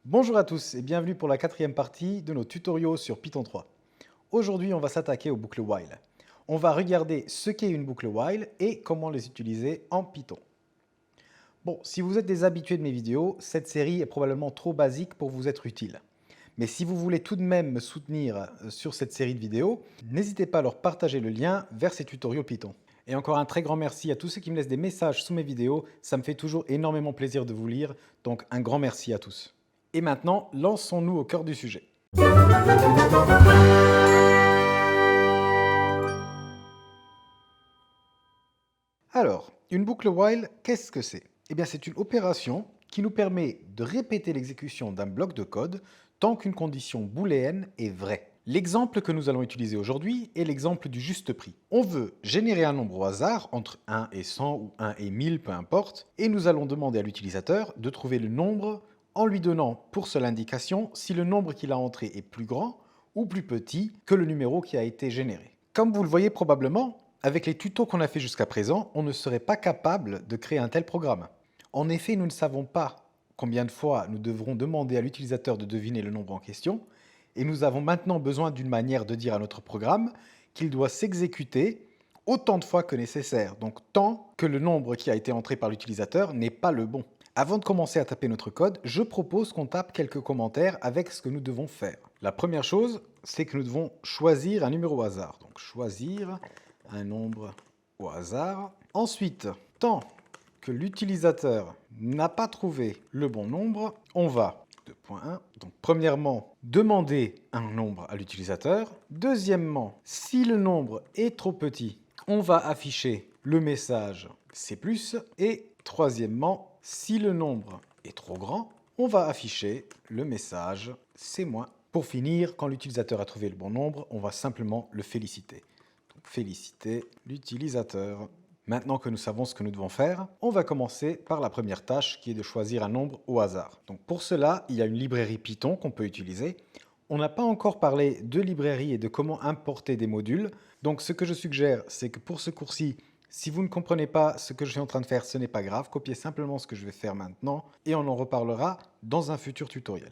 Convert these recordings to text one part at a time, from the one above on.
Bonjour à tous et bienvenue pour la quatrième partie de nos tutoriaux sur Python 3. Aujourd'hui, on va s'attaquer aux boucles while. On va regarder ce qu'est une boucle while et comment les utiliser en Python. Bon, si vous êtes des habitués de mes vidéos, cette série est probablement trop basique pour vous être utile. Mais si vous voulez tout de même me soutenir sur cette série de vidéos, n'hésitez pas à leur partager le lien vers ces tutoriaux Python. Et encore un très grand merci à tous ceux qui me laissent des messages sous mes vidéos, ça me fait toujours énormément plaisir de vous lire, donc un grand merci à tous. Et maintenant, lançons-nous au cœur du sujet. Alors, une boucle while, qu'est-ce que c'est? Eh bien, c'est une opération qui nous permet de répéter l'exécution d'un bloc de code tant qu'une condition booléenne est vraie. L'exemple que nous allons utiliser aujourd'hui est l'exemple du juste prix. On veut générer un nombre au hasard, entre 1 et 100 ou 1 et 1000, peu importe, et nous allons demander à l'utilisateur de trouver le nombre en lui donnant pour seule indication si le nombre qu'il a entré est plus grand ou plus petit que le numéro qui a été généré. Comme vous le voyez probablement, avec les tutos qu'on a fait jusqu'à présent, on ne serait pas capable de créer un tel programme. En effet, nous ne savons pas combien de fois nous devrons demander à l'utilisateur de deviner le nombre en question, et nous avons maintenant besoin d'une manière de dire à notre programme qu'il doit s'exécuter autant de fois que nécessaire, donc tant que le nombre qui a été entré par l'utilisateur n'est pas le bon. Avant de commencer à taper notre code, je propose qu'on tape quelques commentaires avec ce que nous devons faire. La première chose, c'est que nous devons choisir un numéro au hasard. Donc choisir un nombre au hasard. Ensuite, tant que l'utilisateur n'a pas trouvé le bon nombre, on va, 2.1, donc premièrement, demander un nombre à l'utilisateur. Deuxièmement, si le nombre est trop petit, on va afficher le message C+. Et troisièmement, si le nombre est trop grand, on va afficher le message C-. Pour finir, quand l'utilisateur a trouvé le bon nombre, on va simplement le féliciter. Donc, féliciter l'utilisateur. Maintenant que nous savons ce que nous devons faire, on va commencer par la première tâche qui est de choisir un nombre au hasard. Donc pour cela, il y a une librairie Python qu'on peut utiliser. On n'a pas encore parlé de librairie et de comment importer des modules. Donc ce que je suggère, c'est que pour ce cours-ci, si vous ne comprenez pas ce que je suis en train de faire, ce n'est pas grave. Copiez simplement ce que je vais faire maintenant et on en reparlera dans un futur tutoriel.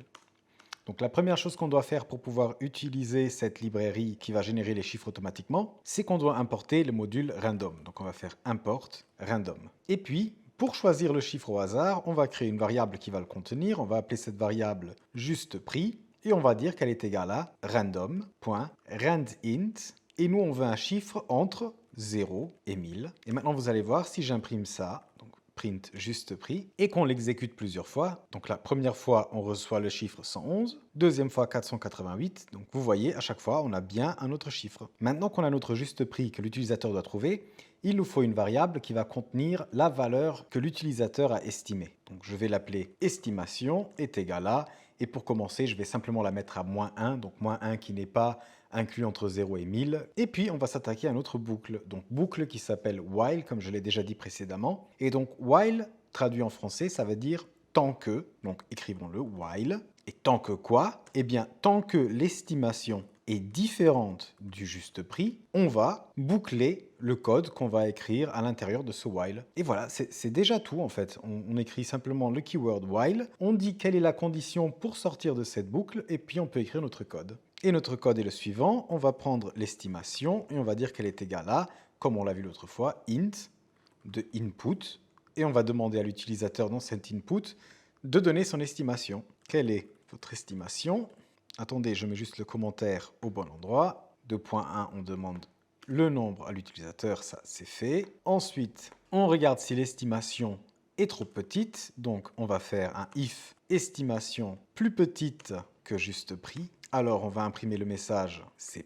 Donc la première chose qu'on doit faire pour pouvoir utiliser cette librairie qui va générer les chiffres automatiquement, c'est qu'on doit importer le module random. Donc on va faire import random. Et puis, pour choisir le chiffre au hasard, on va créer une variable qui va le contenir. On va appeler cette variable juste prix et on va dire qu'elle est égale à random.randint. Et nous, on veut un chiffre entre 0 et 1000. Et maintenant, vous allez voir, si j'imprime ça, donc print juste prix, et qu'on l'exécute plusieurs fois. Donc la première fois, on reçoit le chiffre 111, deuxième fois 488. Donc vous voyez, à chaque fois, on a bien un autre chiffre. Maintenant qu'on a notre juste prix que l'utilisateur doit trouver, il nous faut une variable qui va contenir la valeur que l'utilisateur a estimée. Donc je vais l'appeler estimation est égal à, et pour commencer, je vais simplement la mettre à -1, donc -1 qui n'est pas inclus entre 0 et 1000. Et puis, on va s'attaquer à notre boucle. Donc, boucle qui s'appelle while, comme je l'ai déjà dit précédemment. Et donc, while, traduit en français, ça veut dire tant que. Donc, écrivons-le, while. Et tant que quoi? Eh bien, tant que l'estimation est différente du juste prix, on va boucler le code qu'on va écrire à l'intérieur de ce while. Et voilà, c'est déjà tout en fait. On écrit simplement le keyword while, on dit quelle est la condition pour sortir de cette boucle, et puis on peut écrire notre code. Et notre code est le suivant, on va prendre l'estimation et on va dire qu'elle est égale à, comme on l'a vu l'autre fois, int de input, et on va demander à l'utilisateur dans cet input de donner son estimation. Quelle est votre estimation? Attendez, je mets juste le commentaire au bon endroit. 2.1, on demande le nombre à l'utilisateur, ça c'est fait. Ensuite, on regarde si l'estimation est trop petite, donc on va faire un if estimation plus petite que juste prix. Alors on va imprimer le message C+,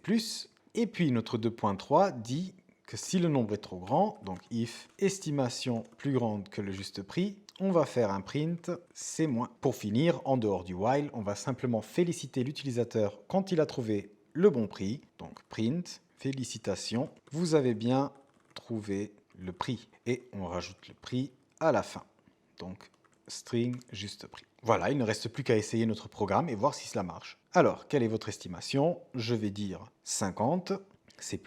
et puis notre 2.3 dit que si le nombre est trop grand, donc if estimation plus grande que le juste prix, on va faire un print C-. Pour finir, en dehors du while, on va simplement féliciter l'utilisateur quand il a trouvé le bon prix. Donc print, félicitations, vous avez bien trouvé le prix. Et on rajoute le prix à la fin. Donc string juste prix. Voilà, il ne reste plus qu'à essayer notre programme et voir si cela marche. Alors, quelle est votre estimation? Je vais dire 50, C+,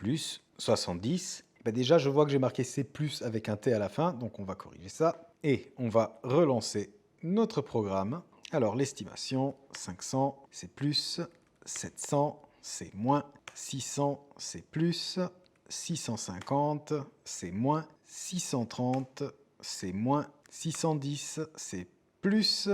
70. Ben déjà, je vois que j'ai marqué C+, avec un T à la fin, donc on va corriger ça. Et on va relancer notre programme. Alors, l'estimation, 500, c'est plus, 700, c'est moins, 600, c'est plus, 650, c'est moins, 630, c'est moins, 610, c'est plus,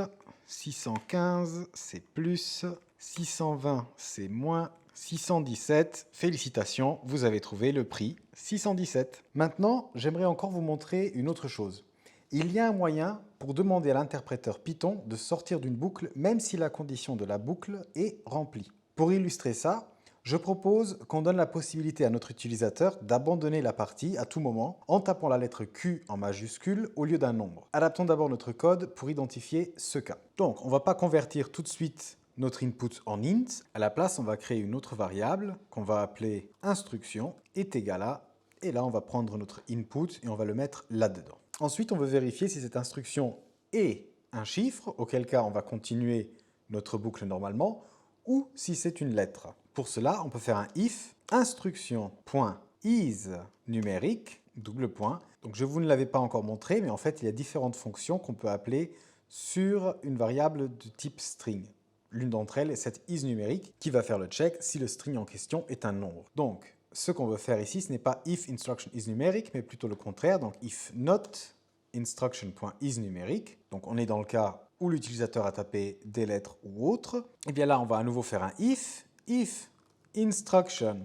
615, c'est plus, 620, c'est moins, 617, félicitations, vous avez trouvé le prix 617. Maintenant, j'aimerais encore vous montrer une autre chose. Il y a un moyen pour demander à l'interpréteur Python de sortir d'une boucle même si la condition de la boucle est remplie. Pour illustrer ça, je propose qu'on donne la possibilité à notre utilisateur d'abandonner la partie à tout moment en tapant la lettre Q en majuscule au lieu d'un nombre. Adaptons d'abord notre code pour identifier ce cas. Donc, on ne va pas convertir tout de suite notre input en int. À la place, on va créer une autre variable qu'on va appeler instruction est égal à, et là, on va prendre notre input et on va le mettre là-dedans. Ensuite, on veut vérifier si cette instruction est un chiffre, auquel cas on va continuer notre boucle normalement, ou si c'est une lettre. Pour cela, on peut faire un if instruction.isNumérique, double point. Donc je vous ne l'avais pas encore montré, mais en fait, il y a différentes fonctions qu'on peut appeler sur une variable de type string. L'une d'entre elles est cette isNumérique qui va faire le check si le string en question est un nombre. Donc, ce qu'on veut faire ici, ce n'est pas if instruction isNumérique, mais plutôt le contraire. Donc, if not instruction.isNumérique. Donc, on est dans le cas où l'utilisateur a tapé des lettres ou autre. Et bien là, on va à nouveau faire un if instruction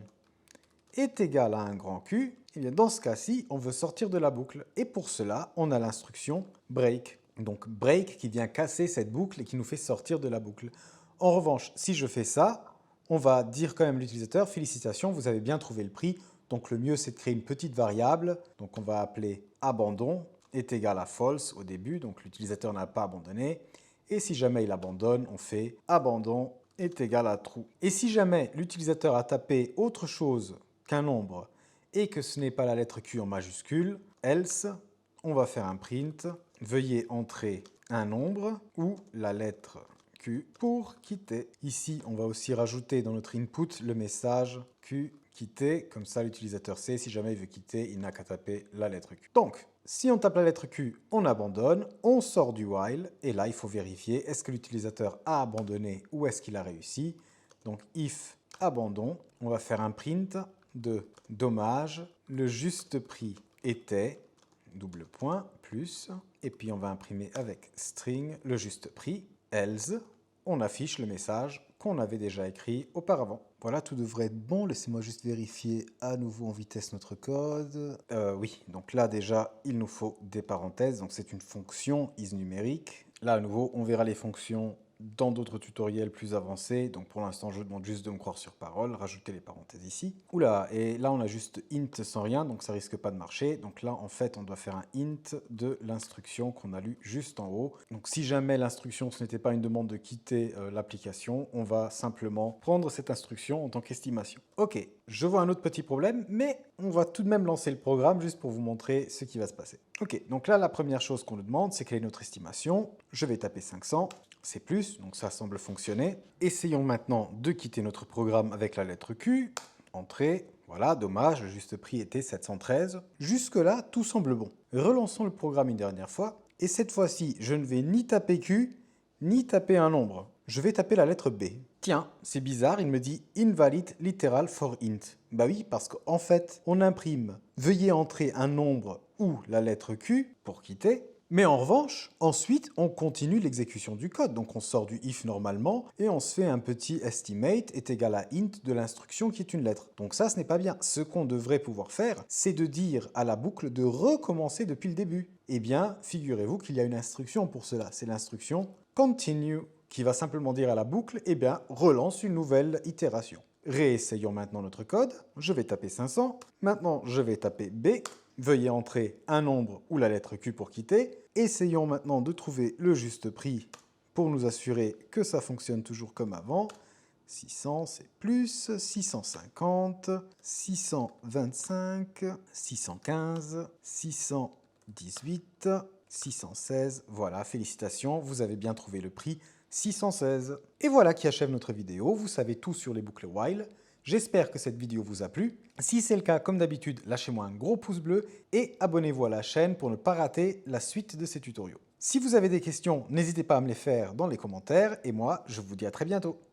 est égal à un grand Q. Et bien dans ce cas-ci, on veut sortir de la boucle. Et pour cela, on a l'instruction break. Donc, break qui vient casser cette boucle et qui nous fait sortir de la boucle. En revanche, si je fais ça, on va dire quand même à l'utilisateur, félicitations, vous avez bien trouvé le prix. Donc le mieux, c'est de créer une petite variable. Donc on va appeler abandon est égal à false au début. Donc l'utilisateur n'a pas abandonné. Et si jamais il abandonne, on fait abandon est égal à true. Et si jamais l'utilisateur a tapé autre chose qu'un nombre et que ce n'est pas la lettre Q en majuscule, else, on va faire un print. Veuillez entrer un nombre ou la lettre Q pour quitter. Ici, on va aussi rajouter dans notre input le message Q quitter. Comme ça, l'utilisateur sait si jamais il veut quitter, il n'a qu'à taper la lettre Q. Donc, si on tape la lettre Q, on abandonne, on sort du while. Et là, il faut vérifier est-ce que l'utilisateur a abandonné ou est-ce qu'il a réussi. Donc, if abandon, on va faire un print de dommage. Le juste prix était double point plus. Et puis, on va imprimer avec string le juste prix. Else, on affiche le message qu'on avait déjà écrit auparavant. Voilà, tout devrait être bon. Laissez-moi juste vérifier à nouveau en vitesse notre code. Oui, donc là déjà, il nous faut des parenthèses. Donc c'est une fonction isNumérique. Là, à nouveau, on verra les fonctions dans d'autres tutoriels plus avancés. Donc pour l'instant, je vous demande juste de me croire sur parole. Rajoutez les parenthèses ici. Oula, et là, on a juste int sans rien, donc ça risque pas de marcher. Donc là, en fait, on doit faire un int de l'instruction qu'on a lu juste en haut. Donc si jamais l'instruction, ce n'était pas une demande de quitter l'application, on va simplement prendre cette instruction en tant qu'estimation. Ok, je vois un autre petit problème, mais on va tout de même lancer le programme juste pour vous montrer ce qui va se passer. Ok, donc là, la première chose qu'on nous demande, c'est quelle est notre estimation. Je vais taper 500. C'est plus, donc ça semble fonctionner. Essayons maintenant de quitter notre programme avec la lettre Q. Entrée, voilà, dommage, le juste prix était 713. Jusque-là, tout semble bon. Relançons le programme une dernière fois. Et cette fois-ci, je ne vais ni taper Q, ni taper un nombre. Je vais taper la lettre B. Tiens, c'est bizarre, il me dit invalid literal for int. Bah oui, parce qu'en fait, on imprime veuillez entrer un nombre ou la lettre Q pour quitter. Mais en revanche, ensuite, on continue l'exécution du code. Donc on sort du if normalement et on se fait un petit estimate est égal à int de l'instruction qui est une lettre. Donc ça, ce n'est pas bien. Ce qu'on devrait pouvoir faire, c'est de dire à la boucle de recommencer depuis le début. Eh bien, figurez-vous qu'il y a une instruction pour cela. C'est l'instruction continue qui va simplement dire à la boucle, eh bien, relance une nouvelle itération. Réessayons maintenant notre code. Je vais taper 500. Maintenant, je vais taper B. Veuillez entrer un nombre ou la lettre Q pour quitter. Essayons maintenant de trouver le juste prix pour nous assurer que ça fonctionne toujours comme avant. 600, c'est plus, 650, 625, 615, 618, 616. Voilà, félicitations, vous avez bien trouvé le prix, 616. Et voilà qui achève notre vidéo. Vous savez tout sur les boucles while. J'espère que cette vidéo vous a plu. Si c'est le cas, comme d'habitude, lâchez-moi un gros pouce bleu et abonnez-vous à la chaîne pour ne pas rater la suite de ces tutoriaux. Si vous avez des questions, n'hésitez pas à me les faire dans les commentaires et moi, je vous dis à très bientôt.